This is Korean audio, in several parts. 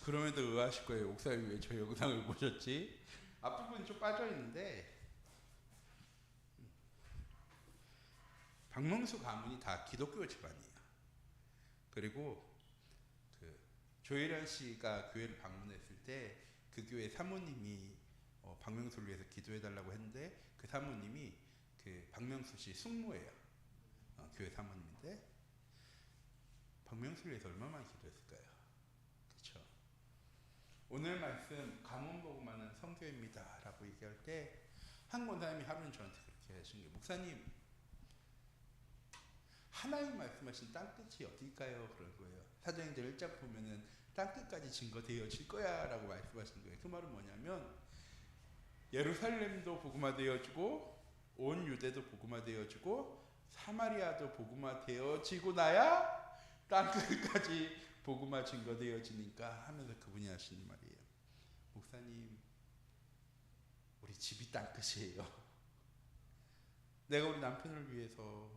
그럼에도 의아하실 거예요. 목사님 왜 저 영상을 보셨지? 앞부분이 좀 빠져있는데 박명수 가문이 다 기독교 집안이에요. 그리고 그 조혜련 씨가 교회를 방문했을 때 그 교회 사모님이 박명수를 위해서 기도해달라고 했는데 그 사모님이 그 박명수 씨 숙모예요. 교회 사모님인데 박명수를 위해서 얼마나 기도했을까요? 그렇죠? 오늘 말씀 가문 복음하는 성교입니다 라고 얘기할 때 한 권사님이 하루는 저한테 그렇게 하신 게, 목사님 하나님 말씀하신 땅끝이 어딜까요? 그런 거예요. 사도행전 1장 보면은 땅끝까지 증거되어질 거야 라고 말씀하신 거예요. 그 말은 뭐냐면 예루살렘도 복음화되어지고 온 유대도 복음화되어지고 사마리아도 복음화되어지고 나야 땅끝까지 복음화 증거되어지니까 하면서 그분이 하시는 말이에요. 목사님 우리 집이 땅끝이에요. 내가 우리 남편을 위해서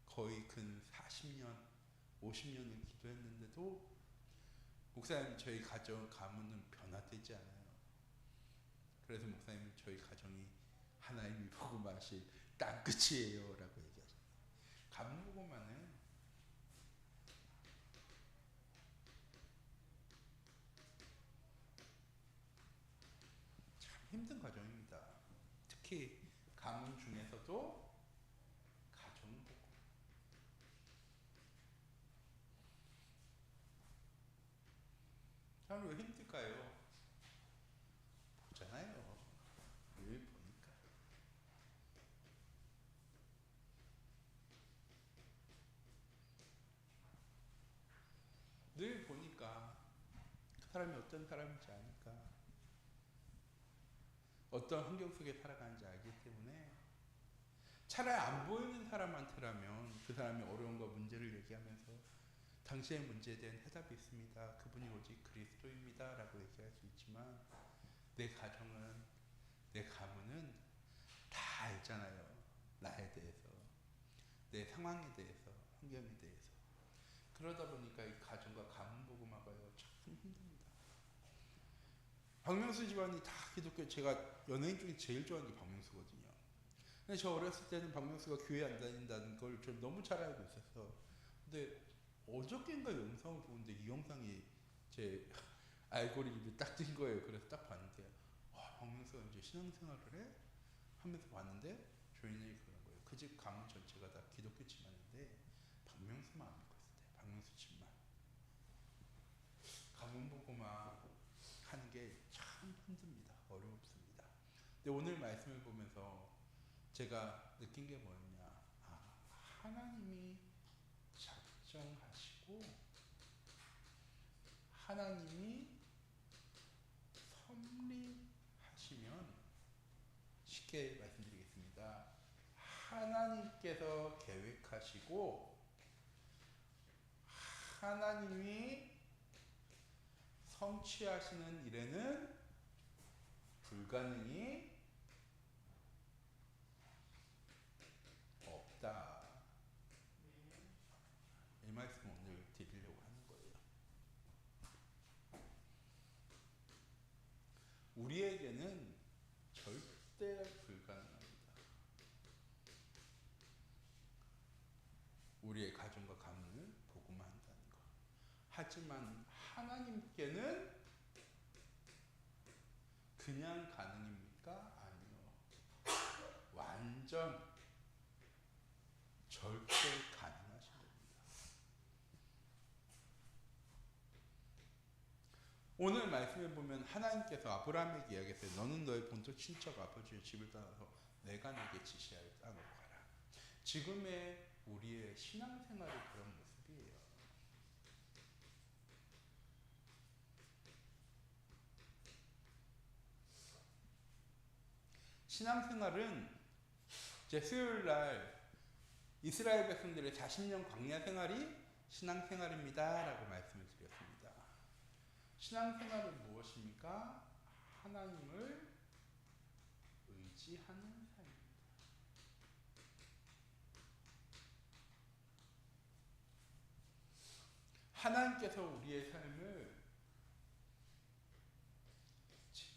거의 근 40년, 50년을 기도했는데도 목사님 저희 가문은 변화되지 않아요. 그래서 목사님 저희 가정이 하나님이 복음하실 땅끝이에요 라고 얘기하셨어요. 가문 복음화는 참 힘든 과정입니다. 특히 가문 중에서도 가정 복음. 참 왜 힘들까요? 보잖아요. 늘 보니까. 늘 보니까 그 사람이 어떤 사람인지 아니까, 어떤 환경 속에 살아가는지 알기 때문에 차라리 안 보이는 사람한테라면 그 사람의 어려움과 문제를 얘기하면서 당신의 문제에 대한 해답이 있습니다. 그분이 오직 그리스도입니다. 라고 얘기할 수 있지만 내 가정은, 내 가문은 다 알잖아요. 나에 대해서, 내 상황에 대해서, 환경에 대해서. 그러다 보니까 이 가정과 가문 복음화가요 참 힘듭니다. 박명수 집안이 다 기독교, 제가 연예인 중에 제일 좋아하는 게 박명수거든요. 근데 저 어렸을 때는 박명수가 교회 안 다닌다는 걸 좀 너무 잘 알고 있어서, 근데 어저께인가 영상을 보는데 이 영상이 제 알고리즘에 딱 뜬 거예요. 그래서 딱 봤는데 박명수가 이제 신앙생활을 해? 하면서 봤는데 조인이 그런 거예요. 그 집 가문 전체가 다 기독교 집안인데 박명수만 안 믿고 있을 때, 박명수 집만. 가문 복음화 하는 게 참 힘듭니다. 어렵습니다. 근데 오늘 말씀을 보면서 제가 느낀 게 뭐였냐, 하나님이 작정하시고 하나님이 섭리하시면, 쉽게 말씀드리겠습니다. 하나님께서 계획하시고 하나님이 성취하시는 일에는 불가능이 없다. 이 말씀 오늘 드리려고 하는 거예요. 우리에게는 절대 불가능합니다. 우리의 가정과 가문을 복음화한다는 것. 하지만 하나님께는 그냥 가능입니까? 아니요. 완전 절대 가능하신 겁니다. 오늘 말씀에 보면 하나님께서 아브라함에게 이야기했어요. 너는 너의 본토 친척 아버지의 집을 떠나서 내가 내게 지시할 땅으로 가라. 지금의 우리의 신앙생활이 그런 모습이에요. 신앙생활은 제 수요일날 이스라엘 백성들의 40년 광야 생활이 신앙생활입니다 라고 말씀을 드렸습니다. 신앙생활은 무엇입니까? 하나님을 의지하는 삶입니다. 하나님께서 우리의 삶을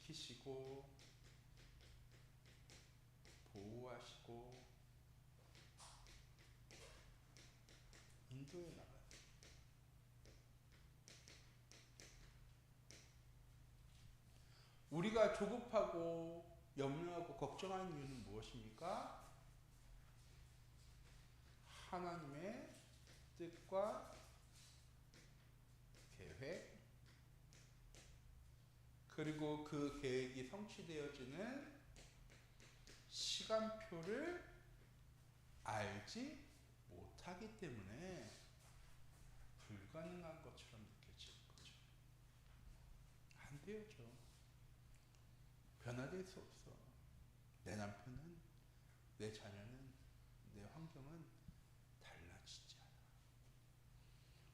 지키시고 보호하시고 인도해 나가요. 우리가 조급하고 염려하고 걱정하는 이유는 무엇입니까? 하나님의 뜻과 계획, 그리고 그 계획이 성취되어지는 시간표를 알지 못하기 때문에 불가능한 것처럼 느껴지는 거죠. 안 되어져. 변화될 수 없어. 내 남편은, 내 자녀는, 내 환경은 달라지지 않아.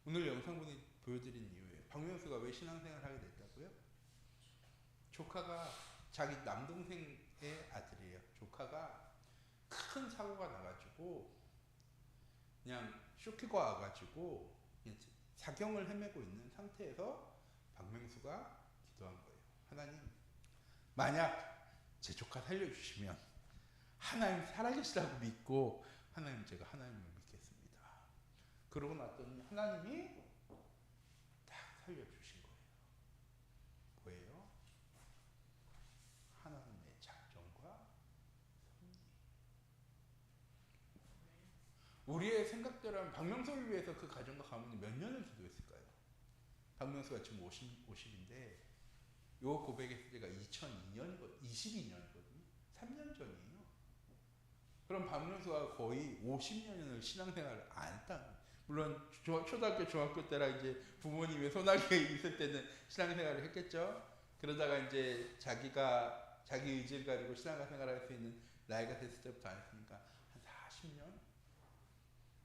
오늘 영상 보여드린 이유예요. 박명수가 왜 신앙생활을 하게 됐다고요? 조카가 자기 남동생의 아들이에요. 조카가 큰 사고가 나가지고 그냥 쇼크가 와가지고 사경을 헤매고 있는 상태에서 박명수가 기도한 거예요. 하나님, 만약 제 조카 살려주시면 하나님 살아계시다고 믿고 하나님, 제가 하나님을 믿겠습니다. 그러고 났더니 하나님이 딱 살려주신 거예요. 뭐예요? 하나님의 작정과 섭리. 우리의 생각대로는 박명수를 위해서 그 가정과 가문이 몇 년을 기도했을까요? 박명수가 지금 50인데 요 고백했을 때가 22년이거든요. 3년 전이에요. 그럼 박명수가 거의 50년을 신앙생활을 안 했다. 물론 초등학교, 중학교 때라 이제 부모님의 손아귀에 있을 때는 신앙생활을 했겠죠. 그러다가 이제 자기가 자기 의지를 가지고 신앙생활을 할 수 있는 나이가 됐을 때부터 안 했으니까 한 40년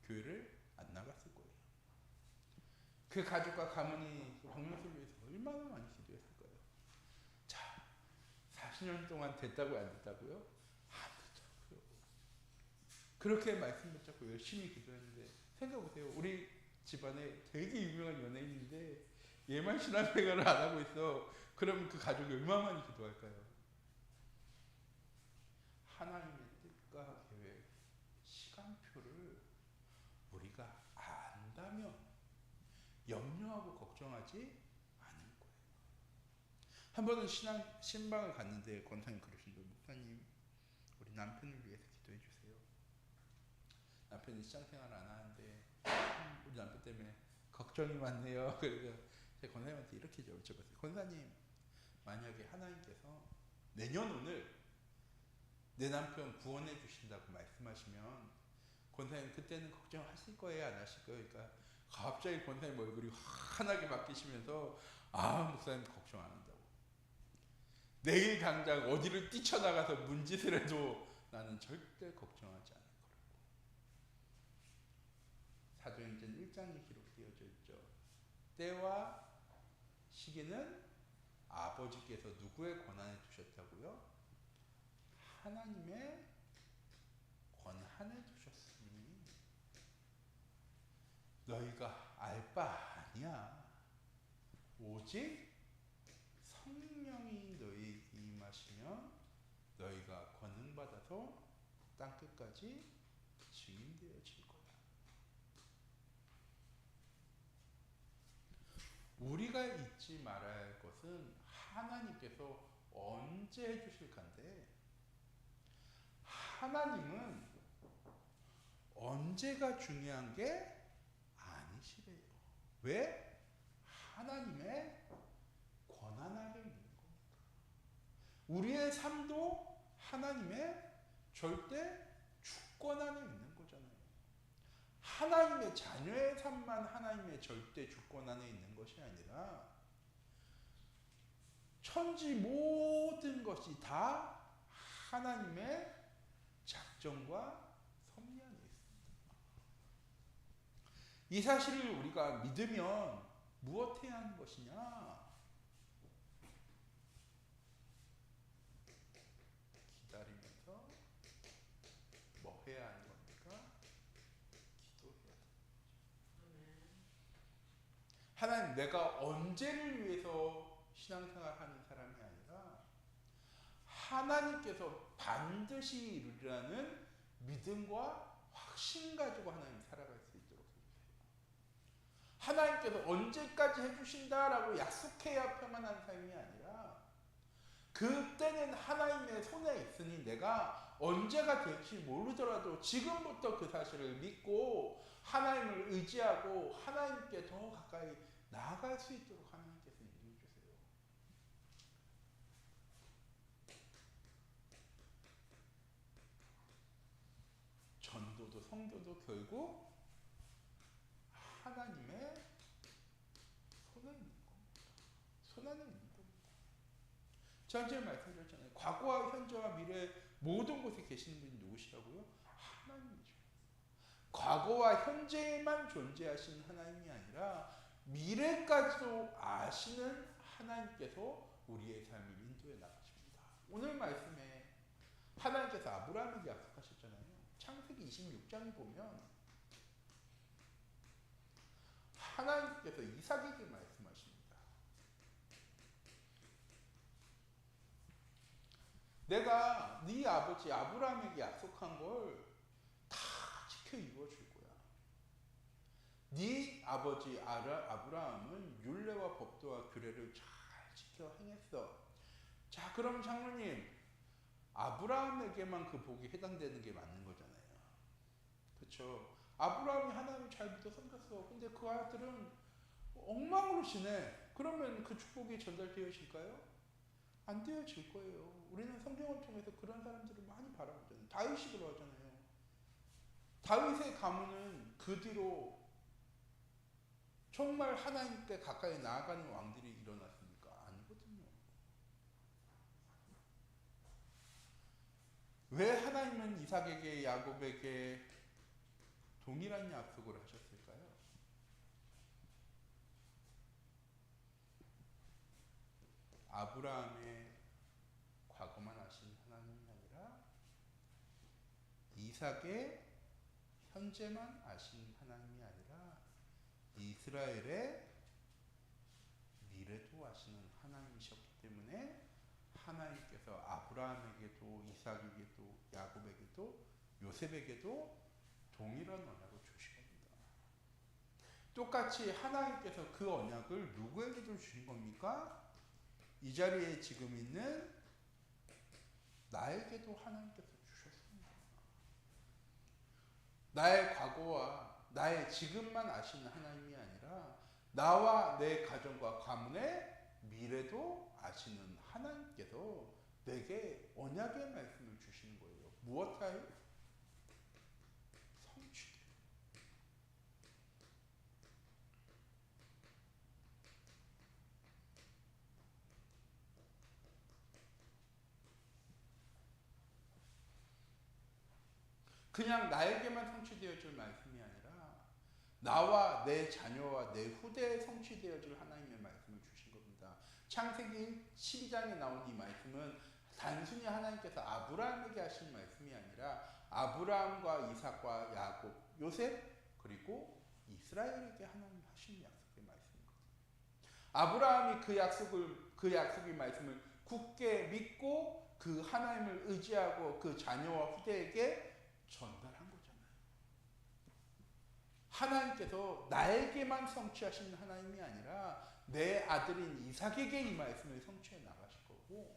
교회를 안 나갔을 거예요. 그 가족과 가문이 박명수를 위해서 얼마나 많이 기도했을 거예요. 자, 40년 동안 됐다고요, 안 됐다고요? 안 됐다고요. 그렇게 말씀 붙잡고 열심히 기도했는데 생각해보세요. 우리 집안에 되게 유명한 연예인인데 얘만 신앙생활을 안 하고 있어. 그러면 그 가족이 얼마나 많이 기도할까요? 하나님의 뜻과 계획, 시간표를 우리가 안다면 염려하고 걱정하지 않을 거예요. 한 번은 신방을 갔는데 권사님 그러신 거예요. 목사님, 우리 남편을 위해서 기도해 주세요. 남편이 신앙생활 안 하는데 우리 남편 때문에 걱정이 많네요. 그래서 제가 권사님한테 이렇게 여쭤봤어요. 권사님, 만약에 하나님께서 내년오늘 내 남편 구원해 주신다고 말씀하시면 권사님 그때는 걱정하실 거예요, 안 하실 거예요? 그러니까 갑자기 권사님 얼굴이 환하게 바뀌시면서 목사님 걱정 안 한다고. 내일 당장 어디를 뛰쳐나가서 문짓을 해도 나는 절대 걱정하지 않을 거라고. 사도행전 1장에 기록되어져 있죠. 때와 시기는 아버지께서 누구의 권한에 두셨다고요? 하나님의 권한에 두셨으니 너희가 알 바 아니야. 오직 성령이 너희에게 임하시면 너희가 권능받아서 땅끝까지 증인되어질 거야. 우리가 잊지 말아야 할 것은 하나님께서 언제 해주실 건데, 하나님은 언제가 중요한 게 아니시래요. 왜? 하나님의 권한 아래 있는 겁니다. 우리의 삶도 하나님의 절대 주권 안에 있는 거잖아요. 하나님의 자녀의 삶만 하나님의 절대 주권 안에 있는 것이 아니라 천지 모든 것이 다 하나님의 작정과 섭리 안에 있습니다. 이 사실을 우리가 믿으면 무엇 해야 하는 것이냐? 기다리면서 뭐 해야 하는 겁니까? 기도해야 합니다. 하나님, 내가 언제를 위해서 신앙생활 하는 사람이 아니라 하나님께서 반드시 이루리라는 믿음과 확신 가지고 하나님 살아갈 수 있도록 해주세요. 하나님께서 언제까지 해주신다라고 약속해야 평안한 삶이 아니라 그때는 하나님의 손에 있으니 내가 언제가 될지 모르더라도 지금부터 그 사실을 믿고 하나님을 의지하고 하나님께 더 가까이 나아갈 수 있도록 하나님께서 인도해주세요. 전도도 성도도 결국 하나님의 손에 있는 겁니다. 손 안에 있는 겁니다. 전에 말씀드렸잖아요. 과거와 현재와 미래 모든 곳에 계시는 분이 누구시라고요? 하나님이죠. 과거와 현재에만 존재하시는 하나님이 아니라 미래까지도 아시는 하나님께서 우리의 삶을 인도해 나가십니다. 오늘 말씀에 하나님께서 아브라함에게 약속하셨잖아요. 창세기 26장에 보면 하나님께서 이삭에게 말씀하십니다. 내가 네 아버지 아브라함에게 약속한 걸 다 지켜 이루어줄 거야. 네 아버지 아브라함은 율례와 법도와 규례를 잘 지켜 행했어. 자, 그럼 장로님, 아브라함에게만 그 복이 해당되는 게 맞는 거잖아요. 그렇죠? 아브라함이 하나님을 잘 믿어 섬겼어. 근데 그 아들은 엉망으로 지내. 그러면 그 축복이 전달되어질까요? 안 되어질 거예요. 우리는 성경을 통해서 그런 사람들을 많이 바라보잖아요. 다윗이 그러잖아요. 다윗의 가문은 그 뒤로 정말 하나님께 가까이 나아가는 왕들이 일어났습니까? 아니거든요. 왜 하나님은 이삭에게 야곱에게 동일한 약속을 하셨을까요? 아브라함의 과거만 아신 하나님이 아니라 이삭의 현재만 아신 하나님이 아니라 이스라엘의 미래도 아시는 하나님이셨기 때문에 하나님께서 아브라함에게도 이삭에게도 야곱에게도 요셉에게도 동일한 언약을 주신 겁니다. 똑같이 하나님께서 그 언약을 누구에게도 주신 겁니까? 이 자리에 지금 있는 나에게도 하나님께서 주셨습니다. 나의 과거와 나의 지금만 아시는 하나님이 아니라 나와 내 가정과 가문의 미래도 아시는 하나님께서 내게 언약의 말씀을 주시는 거예요. 무엇하여? 성취게. 그냥 나에게만 성취되어질 말씀이 아니라 나와 내 자녀와 내 후대에 성취되어질 하나님의 말씀을 주신 겁니다. 창세기 12장에 나온 이 말씀은 단순히 하나님께서 아브라함에게 하신 말씀이 아니라 아브라함과 이삭과 야곱, 요셉 그리고 이스라엘에게 하나님 하신 약속의 말씀입니다. 아브라함이 그 약속의 말씀을 굳게 믿고 그 하나님을 의지하고 그 자녀와 후대에게 전달한 거잖아요. 하나님께서 나에게만 성취하시는 하나님이 아니라 내 아들인 이삭에게 이 말씀을 성취해 나가실 거고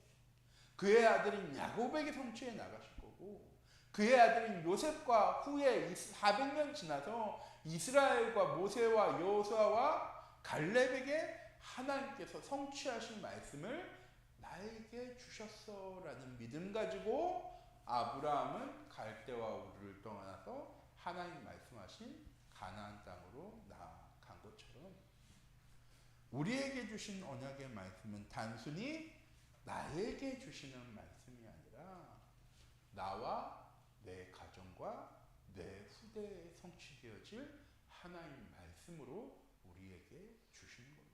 그의 아들인 야곱에게 성취해 나가실 거고 그의 아들인 요셉과 후에 400년 지나서 이스라엘과 모세와 여호수아와 갈렙에게 하나님께서 성취하신 말씀을 나에게 주셨어라는 믿음 가지고 아브라함은 갈대와 우르를 떠나서 하나님 말씀하신 가나안 땅으로 나아간 것처럼 우리에게 주신 언약의 말씀은 단순히 나에게 주시는 말씀이 아니라 나와 내 가정과 내 후대에 성취되어질 하나님 말씀으로 우리에게 주시는 겁니다.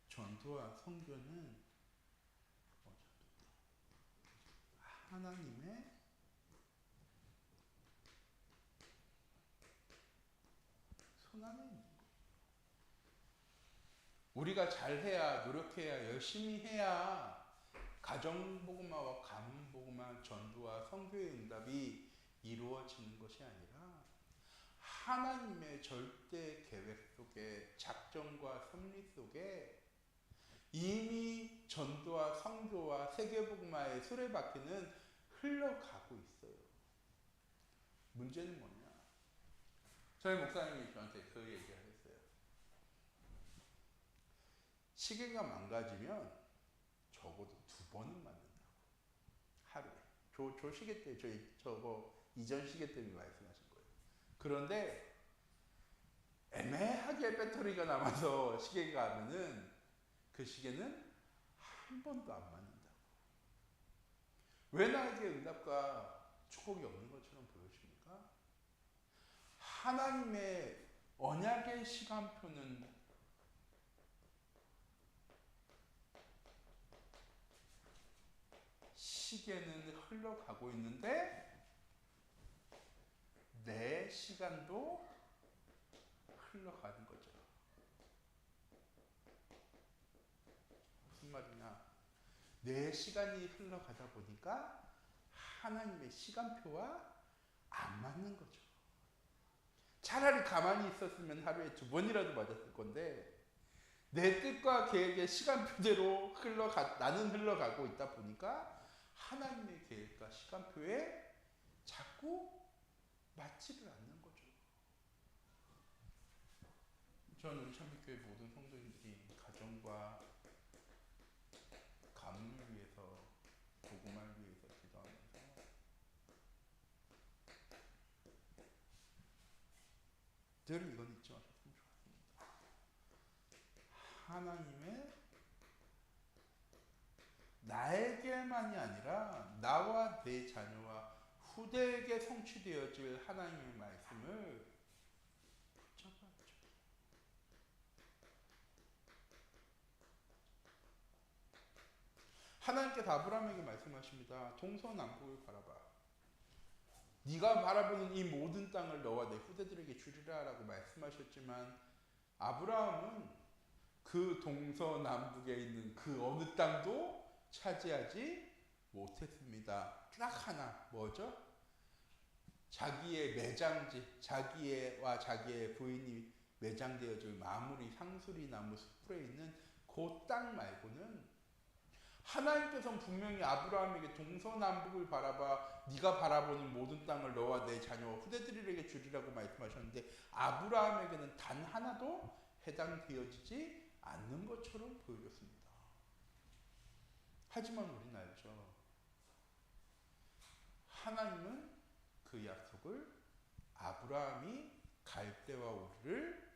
전도와 선교는 하나님의 안에 있는 거예요. 우리가 잘해야, 노력해야, 열심히 해야 가정복음화와 가문복음화 전도와 선교의 응답이 이루어지는 것이 아니라 하나님의 절대 계획 속에, 작정과 섭리 속에 이미 전도와 선교와 세계복음화의 수레바퀴는 흘러가고 있어요. 문제는 뭐냐? 저희 목사님이 저한테 그 얘기를 했어요. 시계가 망가지면 적어도 2번은 맞는다고. 하루에. 저 시계 때, 저거 이전 시계 때문에 말씀하신 거예요. 그런데 애매하게 배터리가 남아서 시계가 하면은 그 시계는 한 번도 안 맞는다고. 왜 나에게 응답과 축복이 없는 것처럼 보여집니까? 하나님의 언약의 시간표는 시계는 흘러가고 있는데 내 시간도 흘러가는 거죠. 무슨 말이냐? 내 시간이 흘러가다 보니까 하나님의 시간표와 안 맞는 거죠. 차라리 가만히 있었으면 하루에 2번이라도 맞았을 건데 내 뜻과 계획의 시간표대로 나는 흘러가고 있다 보니까 하나님의 계획과 시간표에 자꾸 맞지를 않는 거죠. 저는 우리 참빛교회 모든 성도님들이 가정과 가문을 위해서, 복음을 위해서 기도하면서 늘 이건 잊지 마셨으면 좋겠습니다. 하나님의 나에게만이 아니라 나와 내 자녀와 후대에게 성취되어질 하나님의 말씀을 붙잡아야죠. 하나님께서 아브라함에게 말씀하십니다. 동서남북을 바라봐. 네가 바라보는 이 모든 땅을 너와 내 후대들에게 주리라 라고 말씀하셨지만 아브라함은 그 동서남북에 있는 그 어느 땅도 차지하지 못했습니다. 딱 하나, 뭐죠? 자기의 매장지, 자기의 부인이 매장되어질 마무리 상수리 나무 숲에 있는 그 땅 말고는 하나님께서는 분명히 아브라함에게 동서남북을 바라봐 네가 바라보는 모든 땅을 너와 내 자녀와 후대들에게 주리라고 말씀하셨는데 아브라함에게는 단 하나도 해당되어지지 않는 것처럼 보여졌습니다. 하지만 우리는 알죠. 하나님은 그 약속을 아브라함이 갈대와 우리를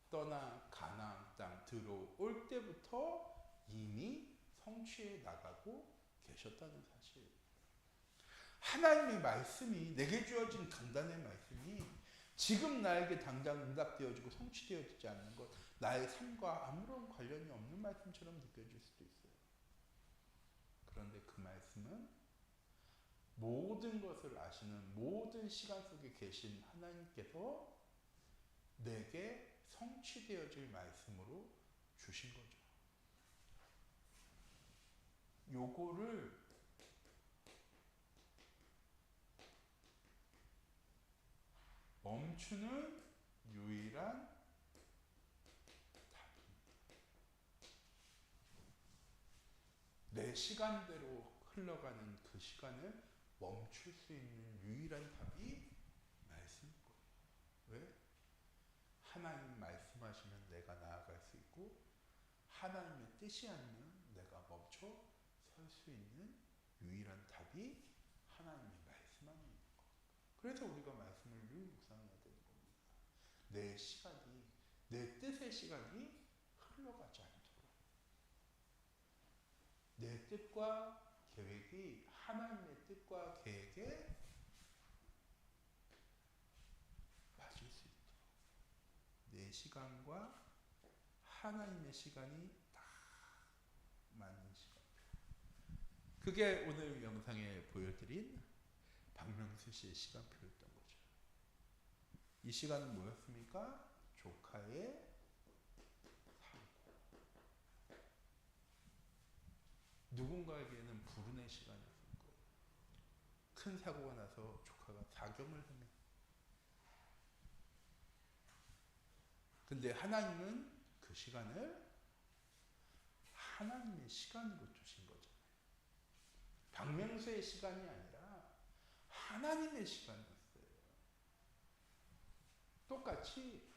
떠나 가나안 땅 들어올 때부터 이미 성취해 나가고 계셨다는 사실. 하나님의 말씀이, 내게 주어진 강단의 말씀이 지금 나에게 당장 응답되어지고 성취되어지지 않는 것, 나의 삶과 아무런 관련이 없는 말씀처럼 느껴질 수도 있어요. 그런데 그 말씀은 모든 것을 아시는, 모든 시간 속에 계신 하나님께서 내게 성취되어질 말씀으로 주신 거죠. 요거를 멈추는 유일한 답입니다. 내 시간대로 흘러가는 그 시간을 멈출 수 있는 유일한 답이 말씀인 거예요. 왜? 하나님 말씀하시면 내가 나아갈 수 있고 하나님의 뜻이 아니면 내가 멈춰 설 수 있는 유일한 답이 하나님의 말씀 안에 있는 것. 그래서 우리가 말씀을 늘 묵상해야 되는 겁니다. 내 시간이, 내 뜻의 시간이 흘러가지 않도록 내 뜻과 계획이 하나님의 뜻과 계획에 맞을 수 있도록 내 시간과 하나님의 시간이 딱 맞는 시간. 그게 오늘 영상에 보여드린 박명수 씨의 시간표였던 거죠. 이 시간은 뭐였습니까? 조카의 누군가에게는 불운의 시간이었을 거예요. 큰 사고가 나서 조카가 사경을 하네. 근데 하나님은 그 시간을 하나님의 시간으로 주신 거잖아요. 박명수의 시간이 아니라 하나님의 시간이었어요. 똑같이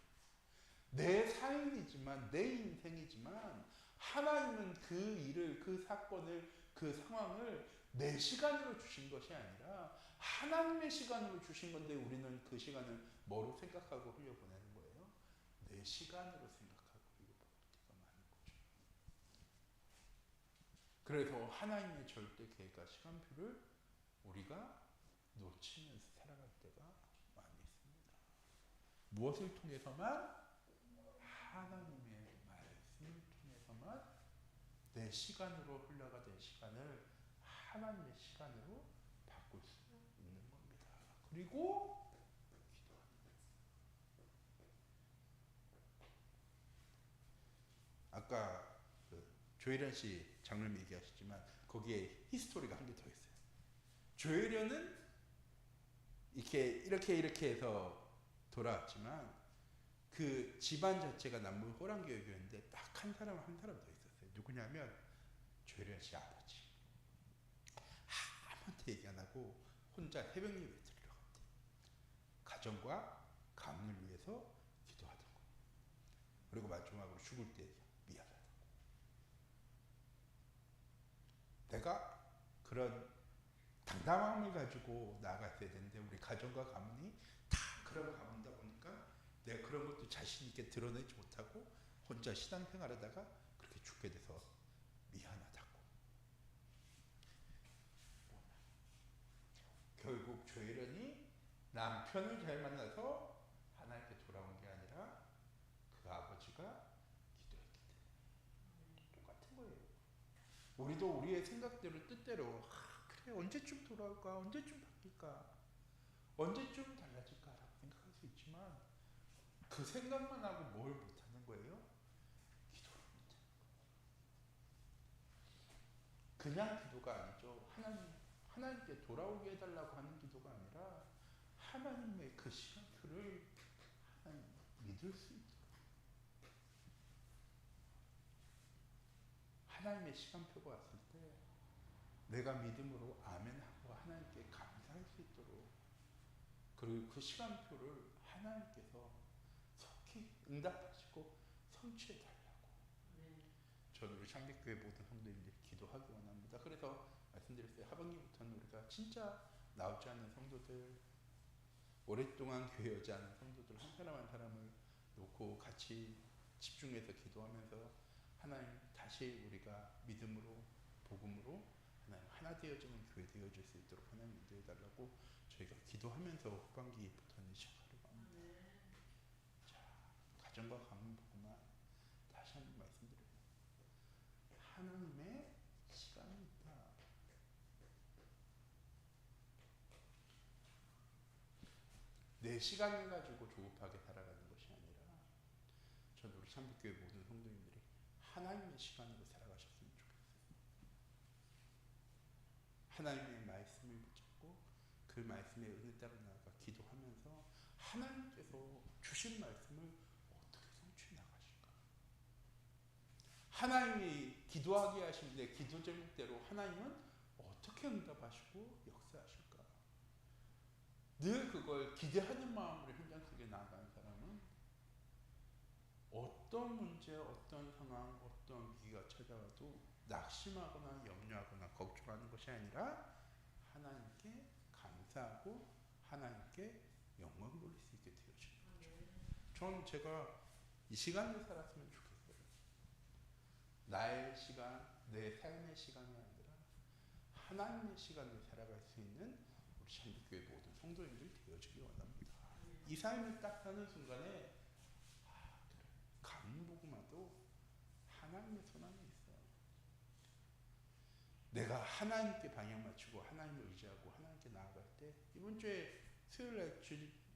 내 삶이지만 내 인생이지만 하나님은 그 일을, 그 사건을, 그 상황을 내 시간으로 주신 것이 아니라 하나님의 시간으로 주신 건데 우리는 그 시간을 뭐로 생각하고 흘려보내는 거예요? 내 시간으로 생각하고 흘려보낼 때가 많은 거죠. 그래서 하나님의 절대 계획과 시간표를 우리가 놓치면서 살아갈 때가 많이 있습니다. 무엇을 통해서만? 하나님의 말씀을 통해서만 내 시간으로 흘러가던 시간을 하나님의 시간으로 바꿀 수 있는 겁니다. 그리고 아까 그 조혜련 씨 장로님 얘기하셨지만 거기에 히스토리가 한 개 더 있어요. 조혜련은 이렇게 해서 돌아왔지만 그 집안 자체가 남북 호랑교육이었는데 딱 한 사람 더 있었어요. 누구냐면 조혜련 씨 아버지. 아무한테 얘기 안 하고 혼자 새벽 예배 드리러 갔대. 가정과 가문을 위해서 기도하던 거예요. 그리고 마지막으로 죽을 때 미안하다고. 내가 그런 당당함을 가지고 나아갔어야 되는데 우리 가정과 가문이 다 그런 가문이다 보니까 내가 그런 것도 자신 있게 드러내지 못하고 혼자 신앙생활하다가 그렇게 죽게 돼서 미안하다고. 결국 조혜련이 남편을 잘 만나서 하나님께 돌아온 게 아니라 그 아버지가 기도했기 때문에. 똑같은 거예요. 우리도 우리의 생각대로 뜻대로 그래 언제쯤 돌아올까, 언제쯤 바뀔까, 언제쯤 달라질까라고 생각할 수 있지만 그 생각만 하고 뭘 못하는 거예요? 기도를 못하는 거예요. 그냥 기도가 아니죠. 하나님께 돌아오게 해달라고 하는 기도가 아니라 하나님의 그 시간표를 하나님 믿을 수 있도록 하나님의 시간표가 왔을 때 내가 믿음으로 아멘하고 하나님께 감사할 수 있도록 그리고 그 시간표를 하나님께서 속히 응답하시고 성취해달라고 저는 우리 창립교회 모든 성도님들이 기도하기 원합니다. 그래서 말씀드렸어요. 하반기부터는 우리가 진짜 나오지 않는 성도들, 오랫동안 교회 오지 않은 성도들 한 사람 한 사람을 놓고 같이 집중해서 기도하면서 하나님 다시 우리가 믿음으로 복음으로 하나님 하나 되어지는 교회 되어질 수 있도록 하나님 인도해달라고 저희가 기도하면서 후반기부터는 시작하려고 합니다. 자, 가정과 가문 복음만 다시 한번 말씀드려요. 하나님의 시간이 있다. 내 시간을 가지고 조급하게 살아가는 것이 아니라 저는 우리 참빛교회 모든 성도님들이 하나님의 시간으로 살아가셨으면 좋겠어요. 하나님의 말씀을 붙잡고 그 말씀의 은혜 따라 나아가 기도하면서 하나님께서 주신 말씀을 어떻게 성취해 나가실까? 하나님이 기도하게 하신 내 기도 제목대로 하나님은 어떻게 응답하시고 역사하실까? 늘 그걸 기대하는 마음으로 현장 속에 나아가는 사람은 어떤 문제, 어떤 상황, 어떤 위기가 찾아와도 낙심하거나 염려하거나 걱정하는 것이 아니라 하나님께 감사하고 하나님께 영광 돌릴 수 있게 되어지는 거죠. 저는 제가 이 시간을 살았으면 좋겠어요. 나의 시간, 내 삶의 시간이 아니라 하나님의 시간을 살아갈 수 있는 우리 참빛교회 모든 성도님들이 되어지기 원합니다. 이 삶을 딱 사는 순간에 간복음화도 하나님의 손 안에 있어요. 내가 하나님께 방향 맞추고 하나님을 의지하고 하나님께 나아갈 때 이번 주에 수요일날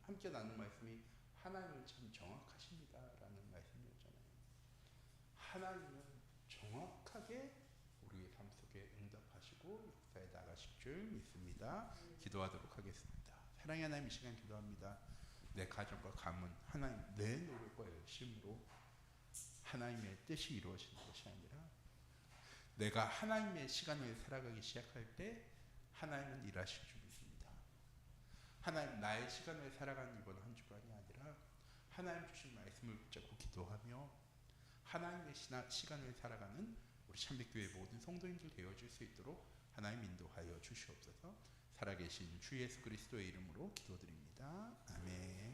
함께 나눈 말씀이 하나님은 참 정확하십니다라는 말씀이었잖아요. 하나님은 정확하게 우리의 삶 속에 응답하시고 역사에 나가실 줄 믿습니다. 기도하도록 하겠습니다. 사랑의 하나님, 이 시간 기도합니다. 내 가정과 가문, 하나님 내 노력과 열심으로 하나님의 뜻이 이루어지는 것이 아니라 내가 하나님의 시간을 살아가기 시작할 때 하나님은 일하실 줄 믿습니다. 하나님, 나의 시간을 살아가는 이번 한 주간이 아니라 하나님 주신 말씀을 붙잡고 기도하며 하나님의 시간을 살아가는 우리 참빛교회 모든 성도님들 되어줄 수 있도록 하나님 인도하여 주시옵소서. 살아계신 주 예수 그리스도의 이름으로 기도드립니다. 아멘.